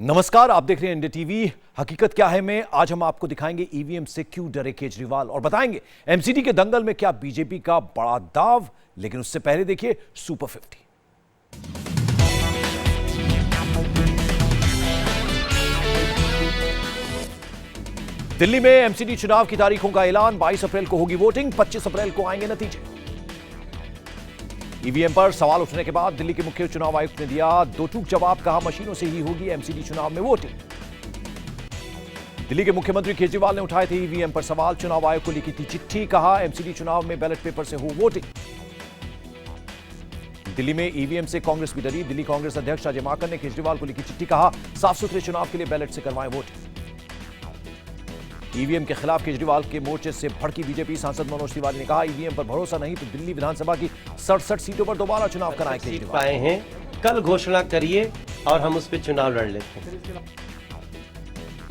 नमस्कार, आप देख रहे हैं इंडिया टीवी। हकीकत क्या है में आज हम आपको दिखाएंगे ईवीएम से क्यों डरे केजरीवाल और बताएंगे एमसीडी के दंगल में क्या बीजेपी का बड़ा दाव। लेकिन उससे पहले देखिए सुपर 50। दिल्ली में एमसीडी चुनाव की तारीखों का ऐलान। 22 अप्रैल को होगी वोटिंग, 25 अप्रैल को आएंगे नतीजे। ईवीएम पर सवाल उठने के बाद दिल्ली के मुख्य चुनाव आयुक्त ने दिया दो टूक जवाब। कहा मशीनों से ही होगी एमसीडी चुनाव में वोटिंग। दिल्ली के मुख्यमंत्री केजरीवाल ने उठाए थे ईवीएम पर सवाल। चुनाव आयोग को लिखी थी चिट्ठी। कहा एमसीडी चुनाव में बैलेट पेपर से हो वोटिंग। दिल्ली में ईवीएम से कांग्रेस भी डरी। दिल्ली कांग्रेस अध्यक्ष अजय माकन ने केजरीवाल को लिखी चिट्ठी। कहा साफ सुथरे चुनाव के लिए बैलेट से करवाएं वोटिंग। ईवीएम के खिलाफ केजरीवाल के मोर्चे से भड़की बीजेपी। सांसद मनोज तिवारी ने कहा ईवीएम पर भरोसा नहीं तो दिल्ली विधानसभा की 67 सीटों पर दोबारा चुनाव कराएं केजरीवाल। पाए हैं, कल घोषणा करिए और हम उस पर चुनाव लड़ लेते हैं।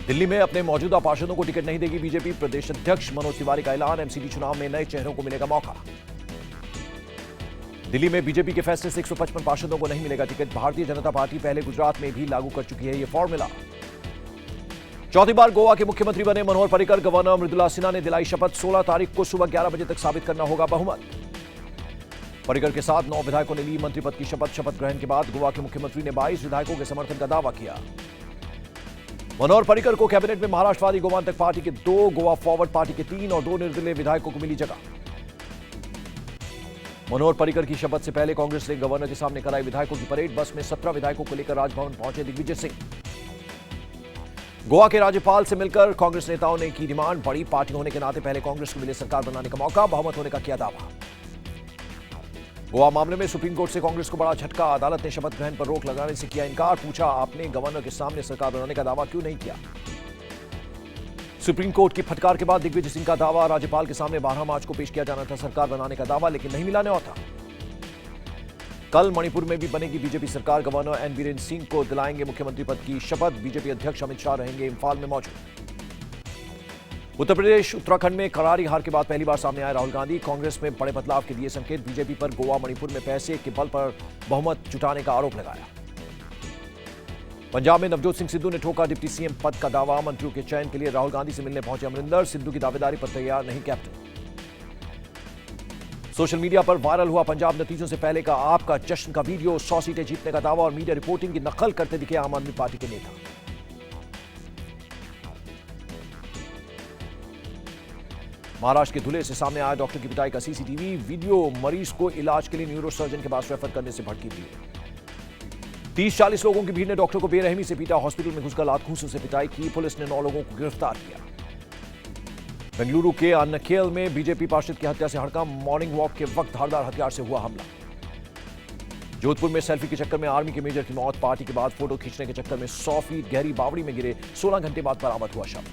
दिल्ली में अपने मौजूदा पार्षदों को टिकट नहीं देगी बीजेपी। प्रदेश अध्यक्ष मनोज तिवारी का ऐलान। एमसीडी चुनाव में नए चेहरों को मिलेगा मौका। दिल्ली में बीजेपी के फैसले से 155 पार्षदों को नहीं मिलेगा टिकट। भारतीय जनता पार्टी पहले गुजरात में भी लागू कर चुकी है यह फॉर्मूला। चौथी बार गोवा के मुख्यमंत्री बने मनोहर पर्रिकर। गवर्नर मृदुला सिन्हा ने दिलाई शपथ। 16 तारीख को सुबह 11 बजे तक साबित करना होगा बहुमत। पर्रिकर के साथ 9 विधायकों ने ली मंत्री पद की शपथ। शपथ ग्रहण के बाद गोवा के मुख्यमंत्री ने 22 विधायकों के समर्थन का दावा किया। मनोहर पर्रिकर को कैबिनेट में महाराष्ट्रवादी गोमांतक पार्टी के 2, गोवा फॉरवर्ड पार्टी के 3 और 2 निर्दलीय विधायकों को मिली जगह। मनोहर पर्रिकर की शपथ से पहले कांग्रेस ने गवर्नर के सामने कराई विधायकों की परेड। बस में 17 विधायकों को लेकर राजभवन पहुंचे दिग्विजय सिंह। गोवा के राज्यपाल से मिलकर कांग्रेस नेताओं ने की डिमांड। बड़ी पार्टी होने के नाते पहले कांग्रेस को मिले सरकार बनाने का मौका। बहुमत होने का किया दावा। गोवा मामले में सुप्रीम कोर्ट से कांग्रेस को बड़ा झटका। अदालत ने शपथ ग्रहण पर रोक लगाने से किया इनकार। पूछा आपने गवर्नर के सामने सरकार बनाने का दावा क्यों नहीं किया। सुप्रीम कोर्ट की फटकार के बाद दिग्विजय सिंह का दावा। राज्यपाल के सामने 12 मार्च को पेश किया जाना था सरकार बनाने का दावा, लेकिन नहीं मिला न्यौता। कल मणिपुर में भी बनेगी बीजेपी सरकार। गवर्नर एन बीरेन सिंह को दिलाएंगे मुख्यमंत्री पद की शपथ। बीजेपी अध्यक्ष अमित शाह रहेंगे इम्फाल में मौजूद। उत्तर प्रदेश उत्तराखंड में करारी हार के बाद पहली बार सामने आए राहुल गांधी। कांग्रेस में बड़े बदलाव के दिए संकेत। बीजेपी पर गोवा मणिपुर में पैसे के बल पर बहुमत जुटाने का आरोप लगाया। पंजाब में नवजोत सिंह सिद्धू ने ठोका डिप्टी सीएम पद का दावा। मंत्रियों के चयन के लिए राहुल गांधी से मिलने पहुंचे अमरिंदर। सिद्धू की दावेदारी पर तैयार नहीं कैप्टन। सोशल मीडिया पर वायरल हुआ पंजाब नतीजों से पहले का आपका जश्न का वीडियो। 100 सीटें जीतने का दावा और मीडिया रिपोर्टिंग की नकल करते दिखे आम आदमी पार्टी के नेता। महाराष्ट्र के धुले से सामने आया डॉक्टर की पिटाई का सीसीटीवी वीडियो। मरीज को इलाज के लिए न्यूरो सर्जन के पास रेफर करने से भड़की भीड़। 30-40 लोगों की भीड़ ने डॉक्टर को बेरहमी से पीटा। हॉस्पिटल में घुसकर लात घूंसों से पिटाई की। पुलिस ने 9 लोगों को गिरफ्तार किया। बेंगलुरु के अन्नखेल में बीजेपी पार्षद की हत्या से हड़कंप। मॉर्निंग वॉक के वक्त धारदार हथियार से हुआ हमला। जोधपुर में सेल्फी के चक्कर में आर्मी के मेजर की मौत। पार्टी के बाद फोटो खींचने के चक्कर में 100 फीट गहरी बावड़ी में गिरे। 16 घंटे बाद बरामद हुआ शव।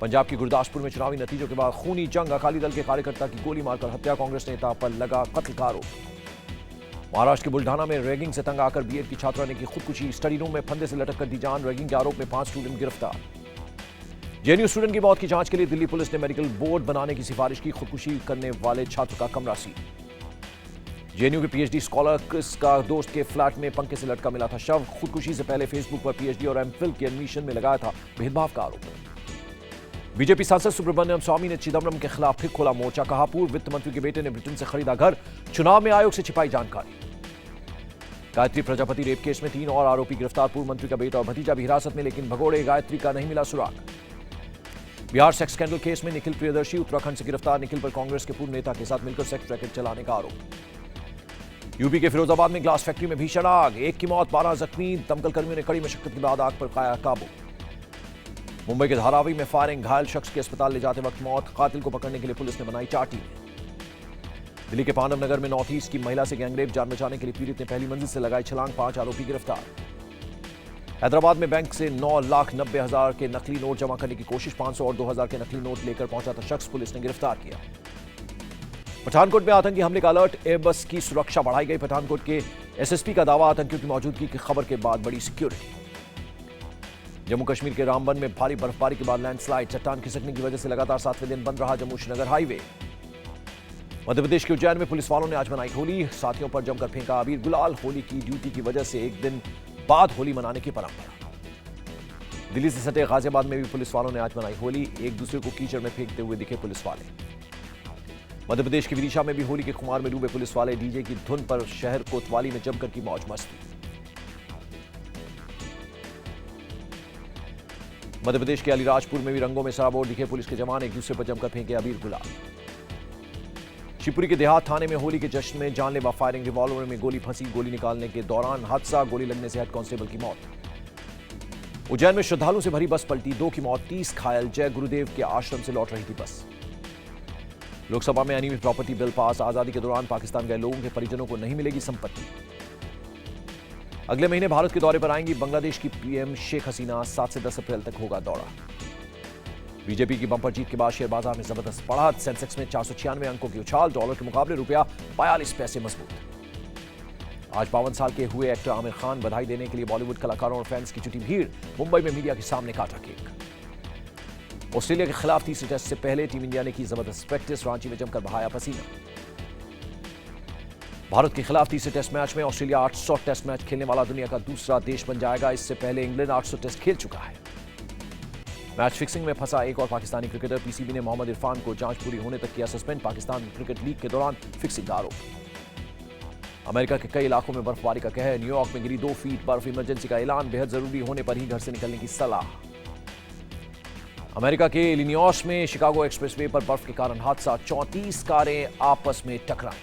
पंजाब की गुरदासपुर में चुनावी नतीजों के बाद खूनी जंग। अकाली दल के कार्यकर्ता की गोली मारकर हत्या। कांग्रेस नेता पर लगा कत्ल का आरोप। महाराष्ट्र के बुल्ढाना में रैगिंग से तंग आकर बीएड की छात्रा ने की खुदकुशी। स्टडी रूम में फंदे से लटक कर दी जान। रैगिंग के आरोप में 5 स्टूडेंट गिरफ्तार। जेएनयू स्टूडेंट की मौत की जांच के लिए दिल्ली पुलिस ने मेडिकल बोर्ड बनाने की सिफारिश की। खुदकुशी करने वाले छात्र का कमरा सील। जेएनयू के पीएचडी स्कॉलर क्रिस का दोस्त के फ्लैट में पंखे से लटका मिला था शव। खुदकुशी से पहले फेसबुक पर पीएचडी और एमफिल के एडमिशन में लगाया था भेदभाव का आरोप। बीजेपी सांसद सुब्रमण्यम स्वामी ने चिदम्बरम के खिलाफ फिर खोला मोर्चा। कहा पूर्व वित्त मंत्री के बेटे ने ब्रिटेन से खरीदा घर। चुनाव में आयोग से छिपाई जानकारी। गायत्री प्रजापति रेप केस में 3 और आरोपी गिरफ्तार। पूर्व मंत्री का बेटा और भतीजा भी हिरासत में, लेकिन भगोड़े गायत्री का नहीं मिला सुराग। बिहार सेक्स स्कैंडल केस में निखिल प्रियदर्शी उत्तराखंड से गिरफ्तार। निखिल पर कांग्रेस के पूर्व नेता के साथ मिलकर सेक्स रैकेट चलाने का आरोप। यूपी के फिरोजाबाद में ग्लास फैक्ट्री में भीषण आग। 1 की मौत, 12 जख्मी। दमकल कर्मियों ने कड़ी मशक्कत के बाद आग पर पाया काबू। मुंबई के धारावी में फायरिंग। घायल शख्स के अस्पताल ले जाते वक्त मौत। कातिल को पकड़ने के लिए पुलिस ने बनाई 4 टीमें। दिल्ली के पांडव नगर में नॉर्थ ईस्ट की महिला से गैंगरेप। जान बचाने के लिए पीड़ित ने पहली मंजिल से लगाई छलांग। 5 आरोपी गिरफ्तार। हैदराबाद में बैंक से 9,90,000 के नकली नोट जमा करने की कोशिश। 500 और 2,000 के नकली नोट लेकर पहुंचा था शख्स। पुलिस ने गिरफ्तार किया। पठानकोट में आतंकी हमले का अलर्ट। एयरबस की सुरक्षा बढ़ाई गई। पठानकोट के एसएसपी का दावा आतंकियों की मौजूदगी की खबर के बाद बड़ी सिक्योरिटी। जम्मू कश्मीर के रामबन में भारी बर्फबारी के बाद लैंडस्लाइड। चट्टान खिसकने की वजह से लगातार 7वें दिन बंद रहा जम्मू श्रीनगर हाईवे। मध्य प्रदेश के उज्जैन में पुलिस वालों ने आज मनाई होली। साथियों पर जमकर फेंका अबीर गुलाल। होली की ड्यूटी की वजह से एक दिन बाद होली मनाने की परंपरा। दिल्ली से सटे गाजियाबाद में भी पुलिस वालों ने आज मनाई होली। एक दूसरे को कीचड़ में फेंकते हुए दिखे पुलिस वाले। मध्य प्रदेश के विदिशा में भी होली के खुमार में डूबे पुलिस वाले। डीजे की धुन पर शहर कोतवाली में जमकर की मौज मस्ती। मध्य प्रदेश के अलीराजपुर में भी रंगों में सराबोर दिखे पुलिस के जवान। एक दूसरे पर जमकर फेंके अबीर गुलाल। शिवपुरी के देहात थाने में होली के जश्न में जानलेवा फायरिंग। रिवॉल्वर में गोली फंसी। गोली निकालने के दौरान हादसा। गोली लगने से हेड कांस्टेबल की मौत। उज्जैन में श्रद्धालुओं से भरी बस पलटी। 2 की मौत, 30 घायल। जय गुरुदेव के आश्रम से लौट रही थी बस। लोकसभा में अनियमित प्रॉपर्टी बिल पास। आजादी के दौरान पाकिस्तान गए लोगों के परिजनों को नहीं मिलेगी संपत्ति। अगले महीने भारत के दौरे पर आएंगी बांग्लादेश की पीएम शेख हसीना। 7 से 10 अप्रैल तक होगा दौरा। बीजेपी की बंपर जीत के बाद शेयर बाजार में जबरदस्त बढ़त। सेंसेक्स में 496 अंकों की उछाल। डॉलर के मुकाबले रुपया 42 पैसे मजबूत। आज 52 साल के हुए एक्टर आमिर खान। बधाई देने के लिए बॉलीवुड कलाकारों और फैंस की जुटी भीड़। मुंबई में मीडिया के सामने काटा केक। ऑस्ट्रेलिया के खिलाफ तीसरे टेस्ट से पहले टीम इंडिया ने की जबरदस्त प्रैक्टिस। रांची में जमकर बहाया पसीना। भारत के खिलाफ तीसरे टेस्ट मैच में ऑस्ट्रेलिया 800 टेस्ट मैच खेलने वाला दुनिया का दूसरा देश बन जाएगा। इससे पहले इंग्लैंड 800 टेस्ट खेल चुका है। मैच फिक्सिंग में फंसा एक और पाकिस्तानी क्रिकेटर। पीसीबी ने मोहम्मद इरफान को जांच पूरी होने तक किया सस्पेंड। पाकिस्तान क्रिकेट लीग के दौरान फिक्सिंग का आरोप। अमेरिका के कई इलाकों में बर्फबारी का कहर। न्यूयॉर्क में गिरी 2 फीट बर्फ। इमरजेंसी का ऐलान। बेहद जरूरी होने पर ही घर से निकलने की सलाह। अमेरिका के इलिनॉयस में शिकागो एक्सप्रेसवे पर बर्फ के कारण हादसा। 34 कारें आपस में टकराई।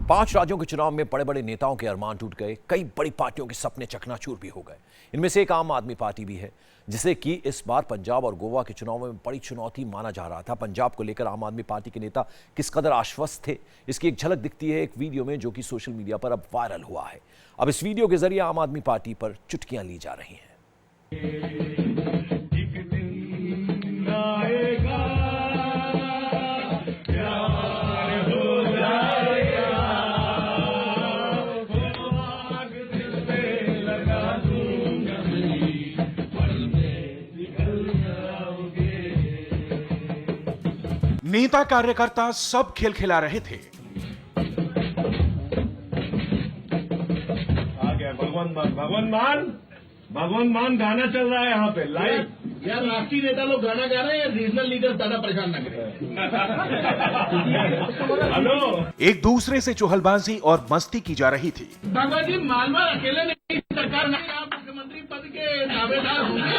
पांच राज्यों के चुनाव में बड़े बड़े नेताओं के अरमान टूट गए। कई बड़ी पार्टियों के सपने चकनाचूर भी हो गए। इनमें से एक आम आदमी पार्टी भी है, जिसे कि इस बार पंजाब और गोवा के चुनाव में बड़ी चुनौती माना जा रहा था। पंजाब को लेकर आम आदमी पार्टी के नेता किस कदर आश्वस्त थे, इसकी एक झलक दिखती है एक वीडियो में, जो कि सोशल मीडिया पर अब वायरल हुआ है। अब इस वीडियो के जरिए आम आदमी पार्टी पर चुटकियां ली जा रही हैं। नेता कार्यकर्ता सब खेल खिला रहे थे। आ गया भगवंत मान गाना चल रहा है यहाँ पे लाइव। यार राष्ट्रीय नेता लोग गाना गा रहे हैं, रीजनल लीडर ज्यादा परेशान न करें। हेलो, एक दूसरे से चुहलबाजी और मस्ती की जा रही थी। भगवत जी मालवा अकेले नहीं, सरकार में आप मुख्यमंत्री पद के दावेदार होंगे।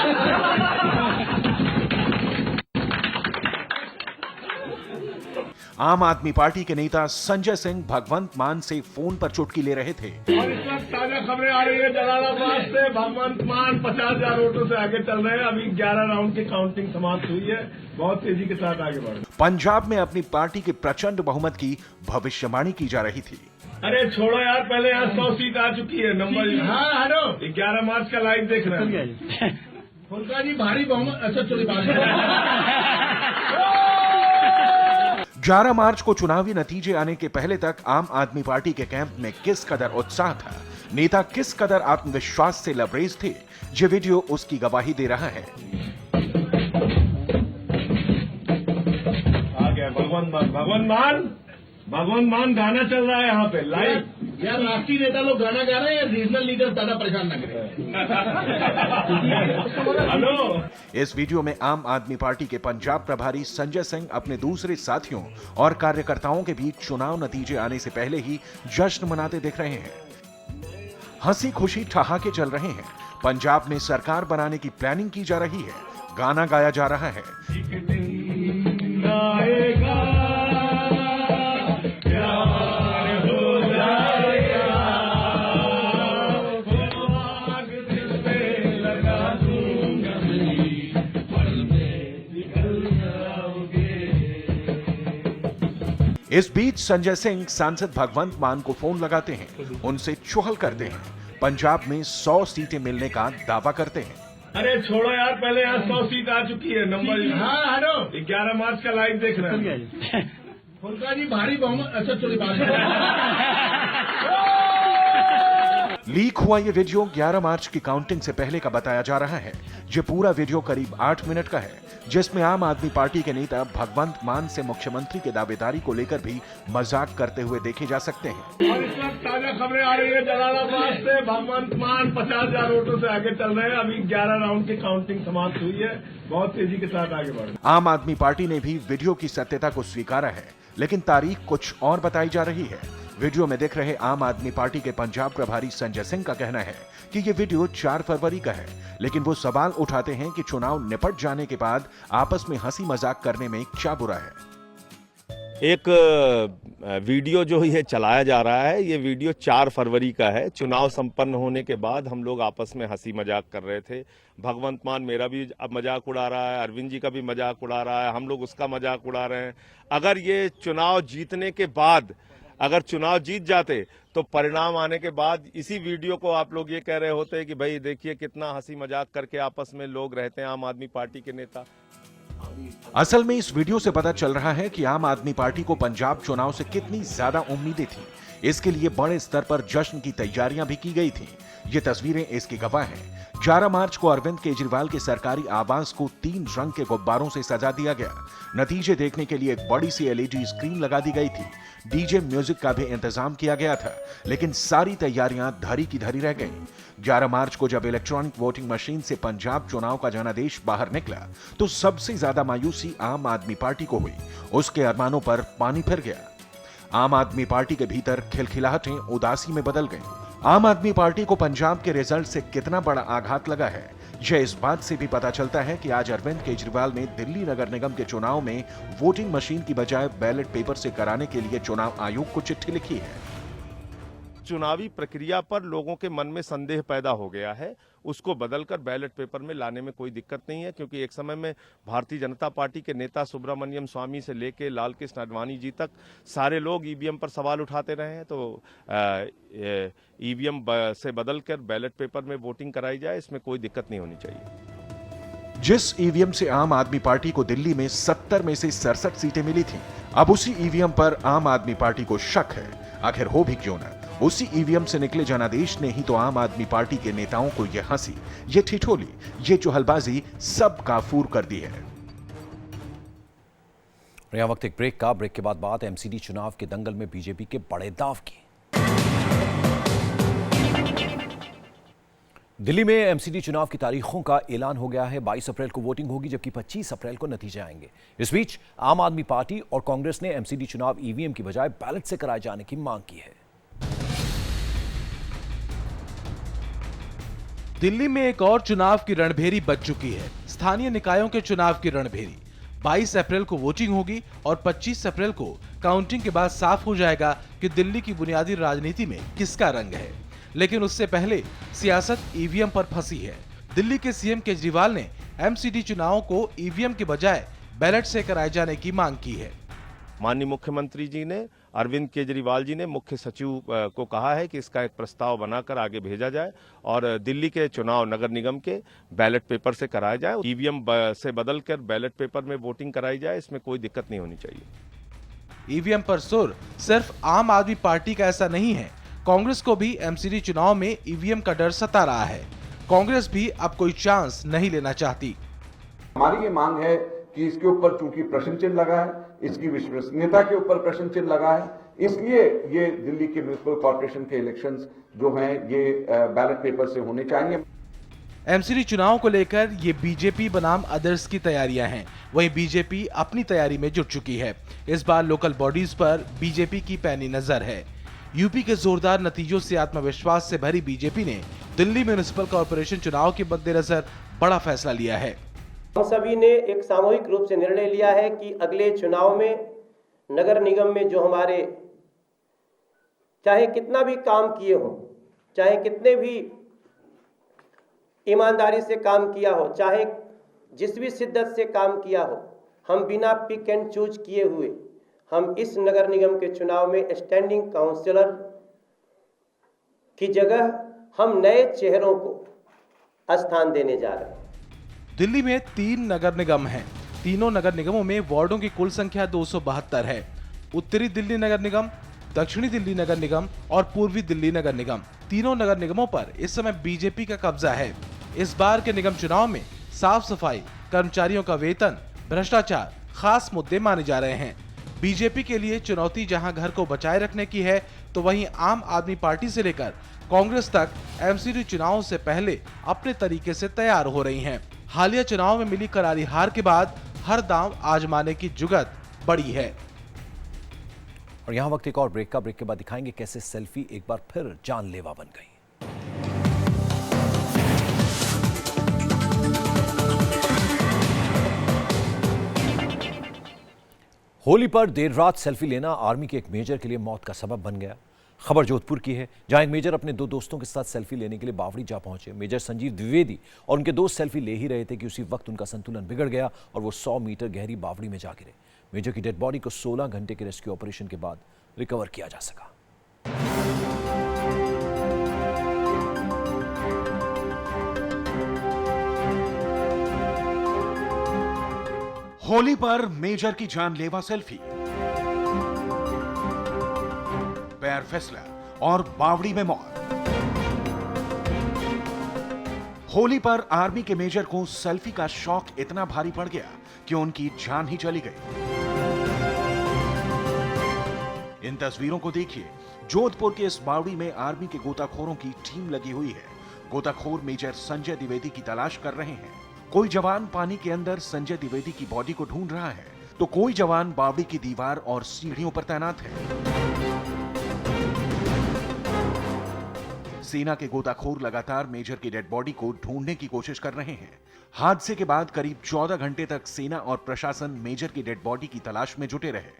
आम आदमी पार्टी के नेता संजय सिंह भगवंत मान से फोन पर चुटकी ले रहे थे। और इस वक्त ताजा खबरें आ रही है जलालाबाद से। भगवंत मान 50,000 वोटों से आगे चल रहे हैं। अभी 11 राउंड की काउंटिंग समाप्त हुई है। बहुत तेजी के साथ आगे बढ़ रहे हैं। पंजाब में अपनी पार्टी के प्रचंड बहुमत की भविष्यवाणी की जा रही थी। अरे छोड़ो यार, पहले यहाँ 100 सीट आ चुकी है। नंबर हाँ हेलो, 11 मार्च का लाइव देख रहे हैं। फुलका जी भारी बहुमत। अच्छा चलिए बात 11 मार्च को चुनावी नतीजे आने के पहले तक आम आदमी पार्टी के कैंप में किस कदर उत्साह था, नेता किस कदर आत्मविश्वास से लबरेज थे, ये वीडियो उसकी गवाही दे रहा है। आ गया भगवंत मान गाना चल रहा है यहाँ पे लाइव। यार राष्ट्रीय नेता लोग गाना गा रहे हैं, रीजनल लीडर ज्यादा परेशान न करें। हेलो, इस वीडियो में आम आदमी पार्टी के पंजाब प्रभारी संजय सिंह अपने दूसरे साथियों और कार्यकर्ताओं के बीच चुनाव नतीजे आने से पहले ही जश्न मनाते दिख रहे हैं। हंसी खुशी ठहाके चल रहे हैं। पंजाब में सरकार बनाने की प्लानिंग की जा रही है। गाना गाया जा रहा है। इस बीच संजय सिंह सांसद भगवंत मान को फोन लगाते हैं, उनसे चुहल करते हैं, पंजाब में 100 सीटें मिलने का दावा करते हैं। अरे छोड़ो यार, पहले यहाँ 100 सीट आ चुकी है। नंबर हाँ हेलो, 11 मार्च का लाइव देख रहे हैं। फुलका जी भारी बहुमत। अच्छा चलिए बात लीक हुआ ये वीडियो 11 मार्च की काउंटिंग से पहले का बताया जा रहा है। ये पूरा वीडियो करीब 8 मिनट का है, जिसमें आम आदमी पार्टी के नेता भगवंत मान से मुख्यमंत्री के दावेदारी को लेकर भी मजाक करते हुए देखे जा सकते हैं। और इस वक्त ताजा खबरें आ रही है जलालाबाद से भगवंत मान 50,000 वोटों से आगे चल रहे हैं। अभी 11 राउंड की काउंटिंग समाप्त हुई है, बहुत तेजी के साथ आगे बढ़ रहे हैं। आम आदमी पार्टी ने भी वीडियो की सत्यता को स्वीकारा है, लेकिन तारीख कुछ और बताई जा रही है। वीडियो में दिख रहे आम आदमी पार्टी के पंजाब प्रभारी संजय सिंह का कहना है कि ये वीडियो 4 फरवरी का है, लेकिन वो सवाल उठाते हैं कि चुनाव निपट जाने के बाद आपस में हंसी मजाक करने में क्या बुरा है। एक वीडियो जो ये चलाया जा रहा है, ये वीडियो 4 फरवरी का है। चुनाव संपन्न होने के बाद हम लोग आपस में हंसी मजाक कर रहे थे। भगवंत मान मेरा भी अब मजाक उड़ा रहा है, अरविंद जी का भी मजाक उड़ा रहा है, हम लोग उसका मजाक उड़ा रहे हैं। अगर ये चुनाव जीतने के बाद, अगर चुनाव जीत जाते तो परिणाम आने के बाद इसी वीडियो को आप लोग ये कह रहे होते कि भाई देखिए कितना हंसी मजाक करके आपस में लोग रहते हैं आम आदमी पार्टी के नेता। असल में इस वीडियो से पता चल रहा है कि आम आदमी पार्टी को पंजाब चुनाव से कितनी ज्यादा उम्मीदें थी। इसके लिए बड़े स्तर पर जश्न की तैयारियां भी की गई थी। ये तस्वीरें इसकी गवाह हैं। 11 मार्च को अरविंद केजरीवाल के सरकारी आवास को 3 रंग के गुब्बारों से सजा दिया गया। नतीजे देखने के लिए एक बड़ी सी LED स्क्रीन लगा दी गई थी। डीजे म्यूजिक का भी इंतजाम किया गया था, लेकिन सारी तैयारियां धरी की धरी रह गईं। 11 मार्च को जब इलेक्ट्रॉनिक वोटिंग मशीन से पंजाब चुनाव का जनादेश बाहर निकला तो सबसे ज्यादा मायूसी आम आदमी पार्टी को हुई। उसके अरमानों पर पानी फिर गया। आम आदमी पार्टी के भीतर खिलखिलाहटें उदासी में बदल गईं। आम आदमी पार्टी को पंजाब के रिजल्ट से कितना बड़ा आघात लगा है, यह इस बात से भी पता चलता है कि आज अरविंद केजरीवाल ने दिल्ली नगर निगम के चुनाव में वोटिंग मशीन की बजाय बैलेट पेपर से कराने के लिए चुनाव आयोग को चिट्ठी लिखी है। चुनावी प्रक्रिया पर लोगों के मन में संदेह पैदा हो गया है, उसको बदलकर बैलेट पेपर में लाने में कोई दिक्कत नहीं है, क्योंकि एक समय में भारतीय जनता पार्टी के नेता सुब्रमण्यम स्वामी से लेके लाल कृष्ण आडवाणी जी तक सारे लोग ईवीएम पर सवाल उठाते रहे हैं। तो ईवीएम से बदलकर बैलेट पेपर में वोटिंग कराई जाए, इसमें कोई दिक्कत नहीं होनी चाहिए। जिस ईवीएम से आम आदमी पार्टी को दिल्ली में 70 में से 67 सीटें मिली थीं, अब उसी ईवीएम पर आम आदमी पार्टी को शक है। आखिर हो भी क्यों ना, उसी ईवीएम से निकले जनादेश ने ही तो आम आदमी पार्टी के नेताओं को यह हंसी, ये ठिठोली, ये चुहलबाजी सब काफूर कर दी है। यह वक्त एक ब्रेक का। ब्रेक के बाद बात MCD चुनाव के दंगल में बीजेपी के बड़े दाव की। दिल्ली में MCD चुनाव की तारीखों का ऐलान हो गया है। 22 अप्रैल को वोटिंग होगी, जबकि 25 अप्रैल को नतीजे आएंगे। इस बीच आम आदमी पार्टी और कांग्रेस ने MCD चुनाव ईवीएम की बजाय बैलेट से कराए जाने की मांग की है। दिल्ली में एक और चुनाव की रणभेरी बज चुकी है। स्थानीय निकायों के चुनाव की रणभेरी। 22 अप्रैल को वोटिंग होगी और 25 अप्रैल को काउंटिंग के बाद साफ हो जाएगा कि दिल्ली की बुनियादी राजनीति में किसका रंग है। लेकिन उससे पहले सियासत ईवीएम पर फंसी है। दिल्ली के सीएम केजरीवाल ने MCD चुनावों को ईवीएम के बजाय बैलेट से कराए जाने की मांग की है। माननीय मुख्यमंत्री जी ने, अरविंद केजरीवाल जी ने मुख्य सचिव को कहा है कि इसका एक प्रस्ताव बनाकर आगे भेजा जाए और दिल्ली के चुनाव नगर निगम के बैलेट पेपर से कराए जाए। ईवीएम से बदलकर बैलेट पेपर में वोटिंग कराई जाए, इसमें कोई दिक्कत नहीं होनी चाहिए। ईवीएम पर सुर सिर्फ आम आदमी पार्टी का ऐसा नहीं है, कांग्रेस को भी MCD चुनाव में ईवीएम का डर सता रहा है। कांग्रेस भी अब कोई चांस नहीं लेना चाहती। हमारी ये मांग है कि इसके ऊपर चूंकि प्रश्न चिन्ह लगा है, इसकी विश्वसनीयता के ऊपर प्रश्न चिन्ह लगा है, इसलिए ये दिल्ली के म्युनिसिपल कॉर्पोरेशन के इलेक्शंस जो हैं ये बैलेट पेपर से होने चाहिए। MCD चुनाव को लेकर ये बीजेपी बनाम अदर्स की तैयारियां हैं। वहीं बीजेपी अपनी तैयारी में जुट चुकी है। इस बार लोकल बॉडीज पर बीजेपी की पैनी नजर है। यूपी के जोरदार नतीजों से आत्मविश्वास से भरी बीजेपी ने दिल्ली म्युनिसिपल कॉर्पोरेशन चुनाव के मद्देनजर बड़ा फैसला लिया है। हम सभी ने एक सामूहिक रूप से निर्णय लिया है कि अगले चुनाव में नगर निगम में जो हमारे चाहे कितना भी काम किए हो, चाहे कितने भी ईमानदारी से काम किया हो, चाहे जिस भी शिद्दत से काम किया हो, हम बिना पिक एंड चूज किए हुए हम इस नगर निगम के चुनाव में स्टैंडिंग काउंसिलर की जगह हम नए चेहरों को स्थान देने जा रहे हैं। दिल्ली में 3 नगर निगम हैं। तीनों नगर निगमों में वार्डों की कुल संख्या 272 है। उत्तरी दिल्ली नगर निगम, दक्षिणी दिल्ली नगर निगम और पूर्वी दिल्ली नगर निगम। तीनों नगर निगमों पर इस समय बीजेपी का कब्जा है। इस बार के निगम चुनाव में साफ सफाई, कर्मचारियों का वेतन, भ्रष्टाचार खास मुद्दे माने जा रहे हैं। बीजेपी के लिए चुनौती जहां घर को बचाए रखने की है, तो वहीं आम आदमी पार्टी से लेकर कांग्रेस तक एमसीडी चुनाव से पहले अपने तरीके से तैयार हो रही हैं। हालिया चुनाव में मिली करारी हार के बाद हर दांव आजमाने की जुगत बड़ी है। और यहाँ वक्त एक और ब्रेक का। ब्रेक के बाद दिखाएंगे कैसे सेल्फी एक बार फिर जानलेवा बन गई। होली पर देर रात सेल्फी लेना आर्मी के एक मेजर के लिए मौत का सबब बन गया। खबर जोधपुर की है, जहां एक मेजर अपने दो दोस्तों के साथ सेल्फी लेने के लिए बावड़ी जा पहुंचे। मेजर संजीव द्विवेदी और उनके दोस्त सेल्फी ले ही रहे थे कि उसी वक्त उनका संतुलन बिगड़ गया और वो 100 मीटर गहरी बावड़ी में जा गिरे। मेजर की डेड बॉडी को 16 घंटे के रेस्क्यू ऑपरेशन के बाद रिकवर किया जा सका। होली पर मेजर की जानलेवा सेल्फी, पैर फिसला और बावड़ी में मौत। होली पर आर्मी के मेजर को सेल्फी का शौक इतना भारी पड़ गया कि उनकी जान ही चली गई। इन तस्वीरों को देखिए। जोधपुर के इस बावड़ी में आर्मी के गोताखोरों की टीम लगी हुई है। गोताखोर मेजर संजय द्विवेदी की तलाश कर रहे हैं। कोई जवान पानी के अंदर संजय द्विवेदी की बॉडी को ढूंढ रहा है, तो कोई जवान बावड़ी की दीवार और सीढ़ियों पर तैनात है। सेना के गोताखोर लगातार मेजर की डेड बॉडी को ढूंढने की कोशिश कर रहे हैं। हादसे के बाद करीब 14 घंटे तक सेना और प्रशासन मेजर की डेड बॉडी की तलाश में जुटे रहे,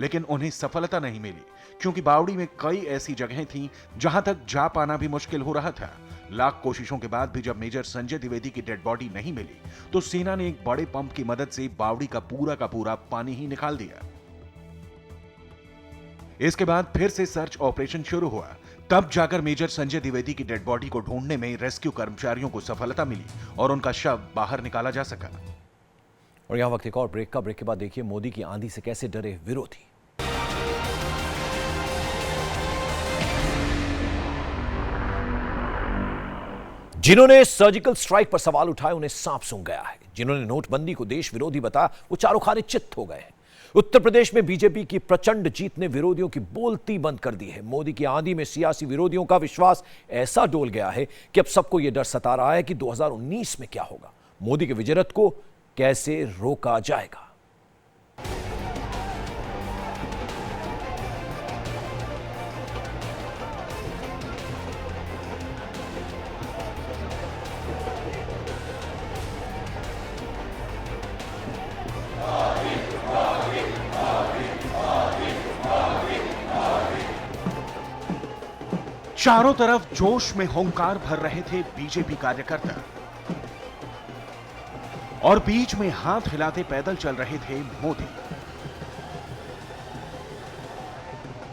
लेकिन उन्हें सफलता नहीं मिली, क्योंकि बावड़ी में कई ऐसी जगहें थीं जहां तक जा पाना भी मुश्किल हो रहा था। लाख कोशिशों के बाद भी जब मेजर संजय द्विवेदी की डेड बॉडी नहीं मिली, तो सेना ने एक बड़े पंप की मदद से बावड़ी का पूरा पानी ही निकाल दिया। इसके बाद फिर से सर्च ऑपरेशन शुरू हुआ। तब जाकर मेजर संजय द्विवेदी की डेड बॉडी को ढूंढने में रेस्क्यू कर्मचारियों को सफलता मिली और उनका शव बाहर निकाला जा सका। और यहां वक्त एक और ब्रेक का। ब्रेक के बाद देखिए मोदी की आंधी से कैसे डरे विरोधी। जिन्होंने सर्जिकल स्ट्राइक पर सवाल उठाए उन्हें सांप सूंघ गया है। जिन्होंने नोटबंदी को देश विरोधी बताया वो चारों खाने चित्त हो गए हैं। उत्तर प्रदेश में बीजेपी की प्रचंड जीत ने विरोधियों की बोलती बंद कर दी है। मोदी की आंधी में सियासी विरोधियों का विश्वास ऐसा डोल गया है कि अब सबको यह डर सता रहा है कि 2019 में क्या होगा, मोदी के विजय रथ को कैसे रोका जाएगा। चारों तरफ जोश में हुंकार भर रहे थे बीजेपी कार्यकर्ता और बीच में हाथ हिलाते पैदल चल रहे थे मोदी।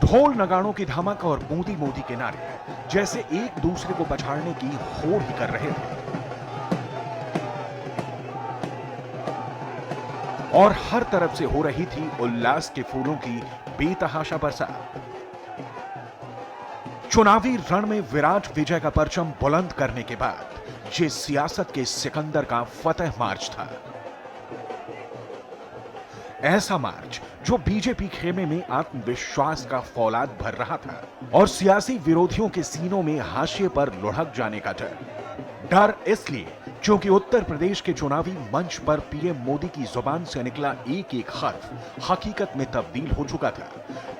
ढोल नगाड़ों की धमक और मोदी मोदी के नारे जैसे एक दूसरे को पछाड़ने की होड़ ही कर रहे थे और हर तरफ से हो रही थी उल्लास के फूलों की बेतहाशा बरसात। चुनावी रण में विराट विजय का परचम बुलंद करने के बाद ये सियासत के सिकंदर का फतेह मार्च था। ऐसा मार्च जो बीजेपी खेमे में आत्मविश्वास का फौलाद भर रहा था और सियासी विरोधियों के सीनों में हाशिए पर लुढ़क जाने का डर इसलिए क्योंकि उत्तर प्रदेश के चुनावी मंच पर पीएम मोदी की जुबान से निकला एक एक हर्फ हकीकत में तब्दील हो चुका था,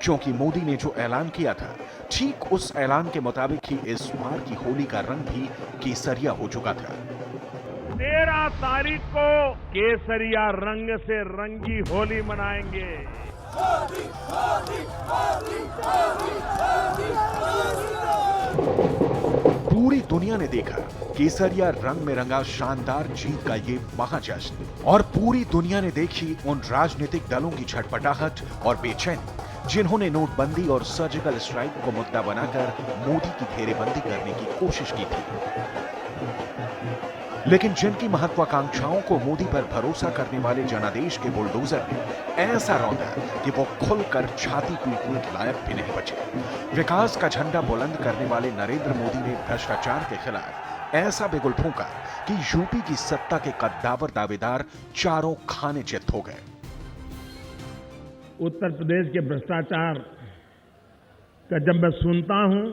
क्योंकि मोदी ने जो ऐलान किया था ठीक उस ऐलान के मुताबिक ही इस बार की होली का रंग भी केसरिया हो चुका था। 13 तारीख को केसरिया रंग से रंगी होली मनाएंगे। पूरी दुनिया ने देखा केसरिया रंग में रंगा शानदार जीत का ये महाजश्न और पूरी दुनिया ने देखी उन राजनीतिक दलों की छटपटाहट और बेचैनी जिन्होंने नोटबंदी और सर्जिकल स्ट्राइक को मुद्दा बनाकर मोदी की घेरेबंदी करने की कोशिश की थी। लेकिन जिनकी महत्वाकांक्षाओं को मोदी पर भरोसा करने वाले जनादेश के बुलडोजर ने ऐसा रौंदा कि वो खुलकर छाती पीटने लायक भी नहीं बचे। विकास का झंडा बुलंद करने वाले नरेंद्र मोदी ने भ्रष्टाचार के खिलाफ ऐसा बिगुल फूंका कि यूपी की सत्ता के कद्दावर दावेदार चारों खाने चित हो गए। उत्तर प्रदेश के भ्रष्टाचार का जब मैं सुनता हूं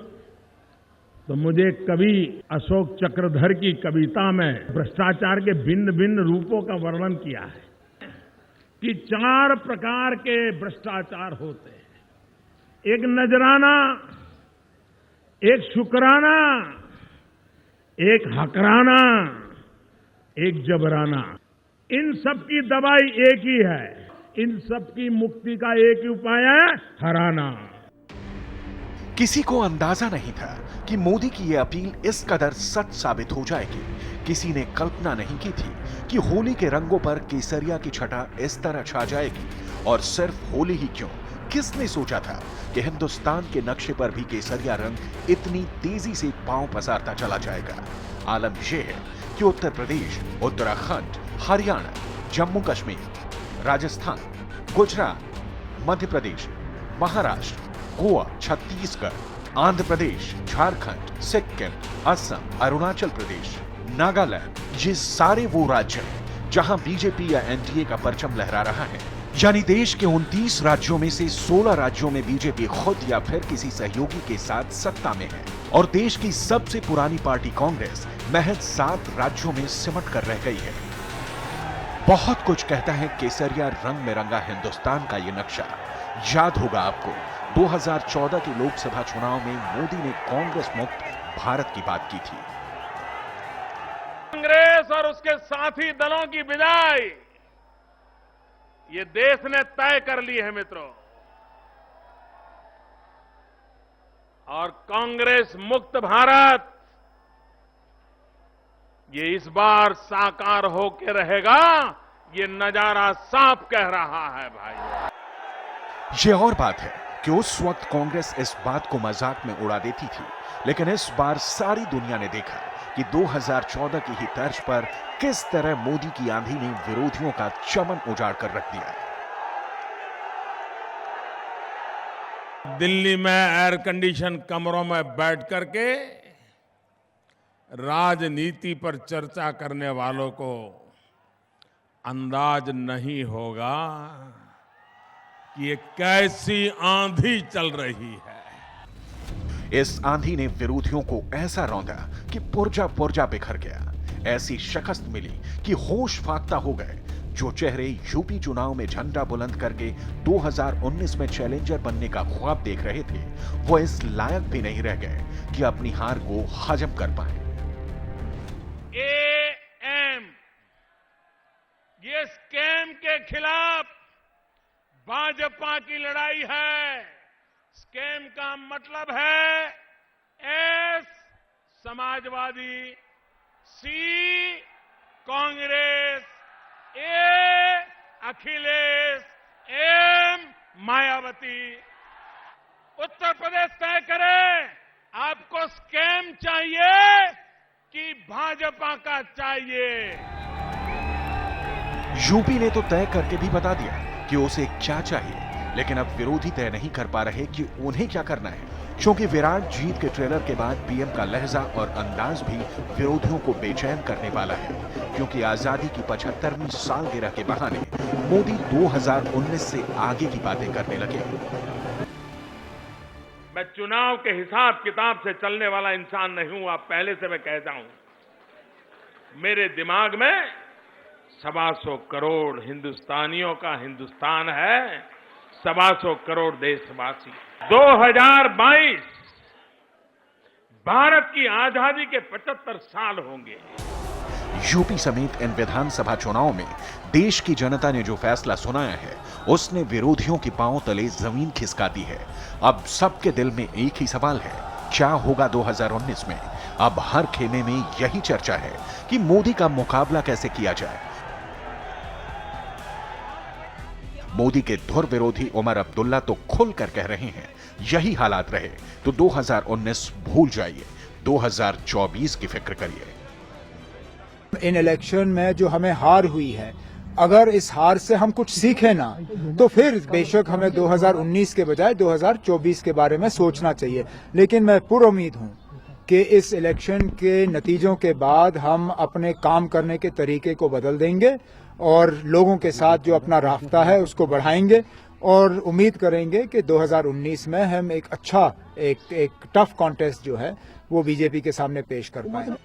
तो मुझे कवि अशोक चक्रधर की कविता में भ्रष्टाचार के भिन्न भिन्न रूपों का वर्णन किया है कि 4 प्रकार के भ्रष्टाचार होते हैं। एक नजराना, एक शुक्राना, एक हकराना, एक जबराना। इन सब की दवाई एक ही है, इन सब की मुक्ति का एक ही उपाय है, हराना। किसी को अंदाजा नहीं था कि मोदी की यह अपील इस कदर सच साबित हो जाएगी। किसी ने कल्पना नहीं की थी कि होली के रंगों पर केसरिया की छटा इस तरह छा जाएगी। और सिर्फ होली ही क्यों, किसने सोचा था कि हिंदुस्तान के नक्शे पर भी केसरिया रंग इतनी तेजी से पांव पसारता चला जाएगा। आलम यह है कि उत्तर प्रदेश, उत्तराखंड, हरियाणा, जम्मू कश्मीर, राजस्थान, गुजरात, मध्य प्रदेश, महाराष्ट्र, गोवा, छत्तीसगढ़, आंध्र प्रदेश, झारखंड, सिक्किम, असम, अरुणाचल प्रदेश, नागालैंड, ये सारे वो राज्य हैं जहां बीजेपी या एनडीए का परचम लहरा रहा है। यानी देश के 29 राज्यों में से 16 राज्यों में बीजेपी खुद या फिर किसी सहयोगी के साथ सत्ता में है और देश की सबसे पुरानी पार्टी कांग्रेस महज 7 राज्यों में सिमट कर रह गई है। बहुत कुछ कहता है केसरिया रंग में रंगा हिंदुस्तान का ये नक्शा। याद होगा आपको 2014 के लोकसभा चुनाव में मोदी ने कांग्रेस मुक्त भारत की बात की थी। कांग्रेस और उसके साथी दलों की विदाई ये देश ने तय कर ली है मित्रों, और कांग्रेस मुक्त भारत ये इस बार साकार होकर रहेगा, ये नजारा साफ कह रहा है भाई। ये और बात है कि उस वक्त कांग्रेस इस बात को मजाक में उड़ा देती थी, लेकिन इस बार सारी दुनिया ने देखा कि 2014 की ही तर्ज पर किस तरह मोदी की आंधी ने विरोधियों का चमन उजाड़ कर रख दिया। दिल्ली में एयर कंडीशन कमरों में बैठ करके राजनीति पर चर्चा करने वालों को अंदाज नहीं होगा कि ये कैसी आंधी चल रही है। इस आंधी ने विरोधियों को ऐसा रौंदा कि पुर्जा पुर्जा बिखर गया। ऐसी शिकस्त मिली कि होश फाख्ता हो गए। जो चेहरे यूपी चुनाव में झंडा बुलंद करके 2019 में चैलेंजर बनने का ख्वाब देख रहे थे, वो इस लायक भी नहीं रह गए कि अपनी हार को हजम कर पाए। एएम ये स्कैम के खिलाफ भाजपा की लड़ाई है। स्कैम का मतलब है एस समाजवादी, सी कांग्रेस, ए अखिलेश, एम मायावती। उत्तर प्रदेश तय करे आपको स्कैम चाहिए कि भाजपा का चाहिए। यूपी ने तो तय करके भी बता दिया कि उसे क्या चाहिए, लेकिन अब विरोधी तय नहीं कर पा रहे कि उन्हें क्या करना है, क्योंकि विराट जीत के ट्रेलर के बाद पीएम का लहजा और अंदाज भी विरोधियों को बेचैन करने वाला है। क्योंकि आजादी की 75वीं सालगिरह के बहाने मोदी 2019 से आगे की बातें करने लगे। मैं चुनाव के हिसाब किताब से चलने वाला इंसान नहीं हूं, आप पहले से मैं कहता हूं। मेरे दिमाग में 125 करोड़ हिंदुस्तानियों का हिंदुस्तान है, 125 करोड़ देशवासी। 2022 भारत की आजादी के 75 साल होंगे। यूपी समेत इन विधानसभा चुनाव में देश की जनता ने जो फैसला सुनाया है, उसने विरोधियों के पांव तले जमीन खिसका दी है। अब सबके दिल में एक ही सवाल है, क्या होगा 2019 में? अब हर खेमे में यही चर्चा है कि मोदी का मुकाबला कैसे किया जाए। मोदी के धुर विरोधी उमर अब्दुल्ला तो खुलकर कह रहे हैं, यही हालात रहे तो 2019 भूल जाइए, 2024 की फिक्र करिए। इन इलेक्शन में जो हमें हार हुई है, अगर इस हार से हम कुछ सीखें ना, तो फिर बेशक हमें 2019 के बजाय 2024 के बारे में सोचना चाहिए। लेकिन मैं पूरी उम्मीद हूं कि इस इलेक्शन के नतीजों के बाद हम अपने काम करने के तरीके को बदल देंगे और लोगों के साथ जो अपना रास्ता है उसको बढ़ाएंगे और उम्मीद करेंगे कि 2019 में हम एक अच्छा एक टफ कॉन्टेस्ट जो है वो बीजेपी के सामने पेश कर पाएंगे।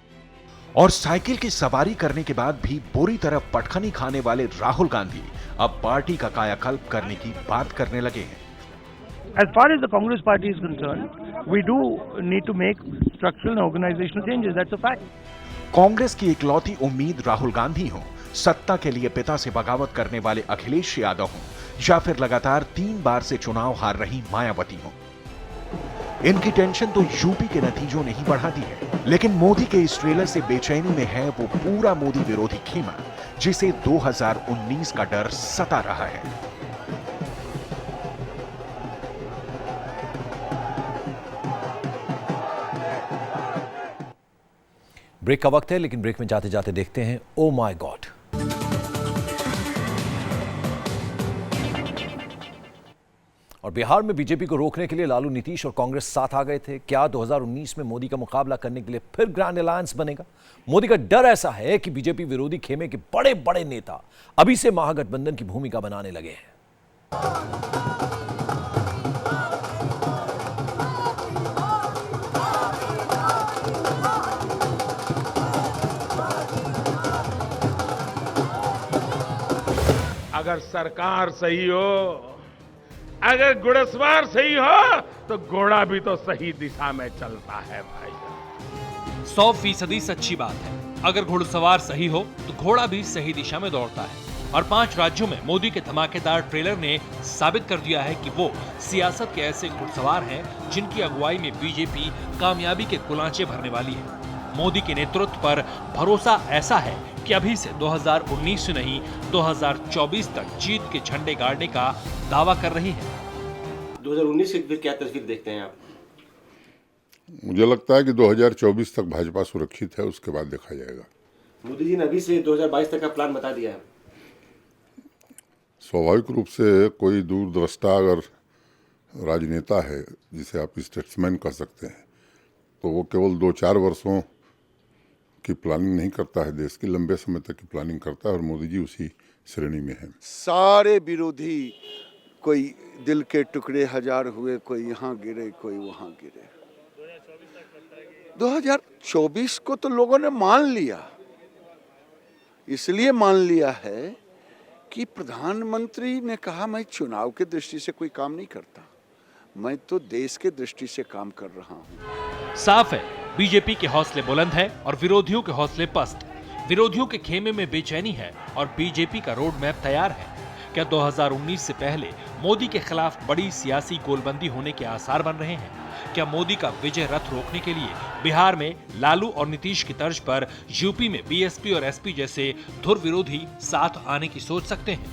और साइकिल की सवारी करने के बाद भी बुरी तरह पटखनी खाने वाले राहुल गांधी अब पार्टी का कायाकल्प करने की बात करने लगे हैं। As far as the Congress party is concerned, we do need to make structural and organizational changes. That's a fact. Congress की इकलौती उम्मीद राहुल गांधी हो, सत्ता के लिए पिता से बगावत करने वाले अखिलेश यादव हो, या फिर लगातार 3 बार से चुनाव हार रही मायावती हो। इनकी टेंशन तो यूपी के नतीजों ने ही बढ़ा दी है। लेकिन मोदी के इस ट्रेलर से बेचैनी में है वो पूरा मोदी विरोधी खेमा जिसे 2019 का डर सता रहा है। ब्रेक का वक्त है, लेकिन ब्रेक में जाते जाते देखते हैं ओ माय गॉड। और बिहार में बीजेपी को रोकने के लिए लालू, नीतीश और कांग्रेस साथ आ गए थे। क्या 2019 में मोदी का मुकाबला करने के लिए फिर ग्रैंड अलायंस बनेगा? मोदी का डर ऐसा है कि बीजेपी विरोधी खेमे के बड़े बड़े नेता अभी से महागठबंधन की भूमिका बनाने लगे हैं। अगर सरकार सही हो, अगर घुड़सवार सही हो, तो घोड़ा भी तो सही दिशा में चलता है भाई। 100% सच्ची बात है। अगर घुड़सवार सही हो तो घोड़ा भी सही दिशा में दौड़ता है। और 5 राज्यों में मोदी के धमाकेदार ट्रेलर ने साबित कर दिया है कि वो सियासत के ऐसे घुड़सवार हैं जिनकी अगुवाई में बीजेपी कामयाबी के कुलांचे भरने वाली है। मोदी के नेतृत्व पर भरोसा ऐसा है कि अभी से 2019 से नहीं 2024 तक जीत के झंडे गाड़ने का दावा कर रही है। 2019 की फिर क्या तस्वीर देखते हैं आप? मुझे लगता है कि 2024 तक भाजपा सुरक्षित है, उसके बाद देखा जाएगा। मोदी जी ने अभी से 2022 तक का प्लान बता दिया है। स्वाभाविक रूप से कोई दूरदृष्टा अगर राजनेता है, जिसे आप स्टेट्समैन कह सकते हैं, तो वो केवल 2-4 वर्षों की प्लानिंग नहीं करता है, देश की लंबे समय तक की प्लानिंग करता है और मोदी जी उसी श्रेणी में हैं। सारे विरोधी, कोई दिल के टुकड़े हजार हुए, कोई यहाँ गिरे कोई वहाँ गिरे। 2024 को तो लोगों ने मान लिया, इसलिए मान लिया है कि प्रधानमंत्री ने कहा मैं चुनाव के दृष्टि से कोई काम नहीं करता, मैं तो देश के दृष्टि से काम कर रहा हूँ। साफ है बीजेपी के हौसले बुलंद है और विरोधियों के हौसले पस्त। विरोधियों के खेमे में बेचैनी है और बीजेपी का रोड मैप तैयार है। क्या 2019 से पहले मोदी के खिलाफ बड़ी सियासी गोलबंदी होने के आसार बन रहे हैं? क्या मोदी का विजय रथ रोकने के लिए बिहार में लालू और नीतीश की तर्ज पर यूपी में बीएसपी और एसपी जैसे धुर विरोधी साथ आने की सोच सकते हैं?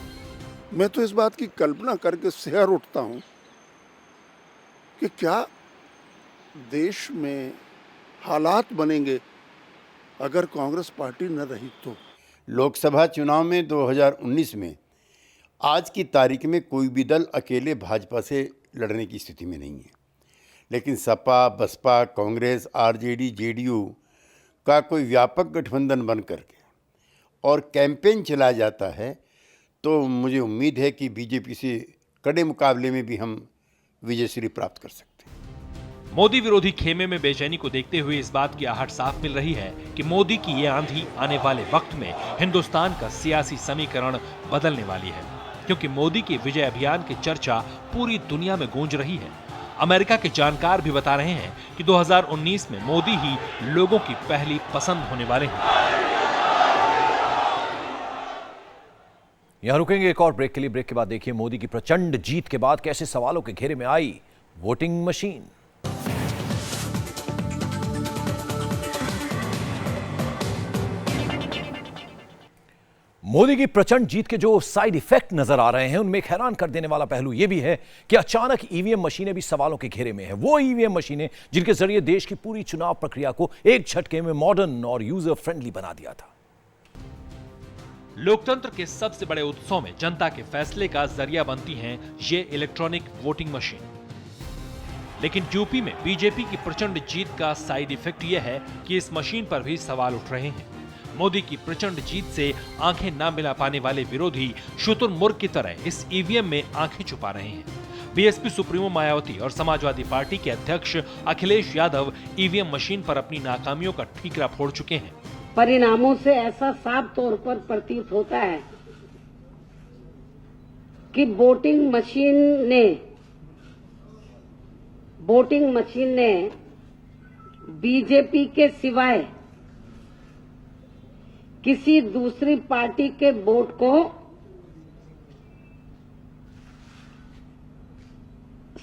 मैं तो इस बात की कल्पना करके सिहर उठता हूं कि क्या देश में हालात बनेंगे अगर कांग्रेस पार्टी न रही तो। लोकसभा चुनाव में 2019 में आज की तारीख में कोई भी दल अकेले भाजपा से लड़ने की स्थिति में नहीं है, लेकिन सपा, बसपा, कांग्रेस, आरजेडी, जेडीयू का कोई व्यापक गठबंधन बन करके और कैंपेन चलाया जाता है, तो मुझे उम्मीद है कि बीजेपी से कड़े मुकाबले में भी हम विजयश्री प्राप्त कर सकते हैं। मोदी विरोधी खेमे में बेचैनी को देखते हुए इस बात की आहट साफ मिल रही है कि मोदी की ये आंधी आने वाले वक्त में हिंदुस्तान का सियासी समीकरण बदलने वाली है, क्योंकि मोदी के विजय अभियान की चर्चा पूरी दुनिया में गूंज रही है। अमेरिका के जानकार भी बता रहे हैं कि 2019 में मोदी ही लोगों की पहली पसंद होने वाले हैं। यहां रुकेंगे एक और ब्रेक के लिए। ब्रेक के बाद देखिए मोदी की प्रचंड जीत के बाद कैसे सवालों के घेरे में आई वोटिंग मशीन। मोदी की प्रचंड जीत के जो साइड इफेक्ट नजर आ रहे हैं, उनमें एक हैरान कर देने वाला पहलू यह भी है कि अचानक ईवीएम मशीनें भी सवालों के घेरे में है। वो ईवीएम मशीनें जिनके जरिए देश की पूरी चुनाव प्रक्रिया को एक झटके में मॉडर्न और यूजर फ्रेंडली बना दिया था। लोकतंत्र के सबसे बड़े उत्सव में जनता के फैसले का जरिया बनती हैं ये इलेक्ट्रॉनिक वोटिंग मशीन। लेकिन यूपी में बीजेपी की प्रचंड जीत का साइड इफेक्ट यह है कि इस मशीन पर भी सवाल उठ रहे हैं। मोदी की प्रचंड जीत से आंखें ना मिला पाने वाले विरोधी शुतुरमुर्ग की तरह इस ईवीएम में आंखें छुपा रहे हैं। बीएसपी सुप्रीमो मायावती और समाजवादी पार्टी के अध्यक्ष अखिलेश यादव ईवीएम मशीन पर अपनी नाकामियों का ठीकरा फोड़ चुके हैं। परिणामों से ऐसा साफ तौर पर प्रतीत होता है कि वोटिंग मशीन ने बीजेपी के सिवाय किसी दूसरी पार्टी के वोट को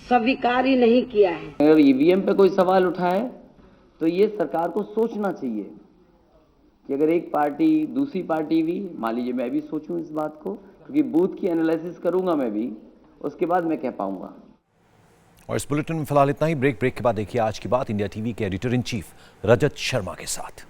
स्वीकार ही नहीं किया है। अगर ईवीएम पे कोई सवाल उठाए तो ये सरकार को सोचना चाहिए कि अगर एक पार्टी दूसरी पार्टी भी, मान लीजिए मैं भी सोचूं इस बात को, क्योंकि बूथ की एनालिसिस करूंगा मैं भी, उसके बाद मैं कह पाऊंगा। और इस बुलेटिन में फिलहाल इतना ही। ब्रेक के बाद देखिए आज की बात इंडिया टीवी के editor in chief Rajat Sharma के साथ।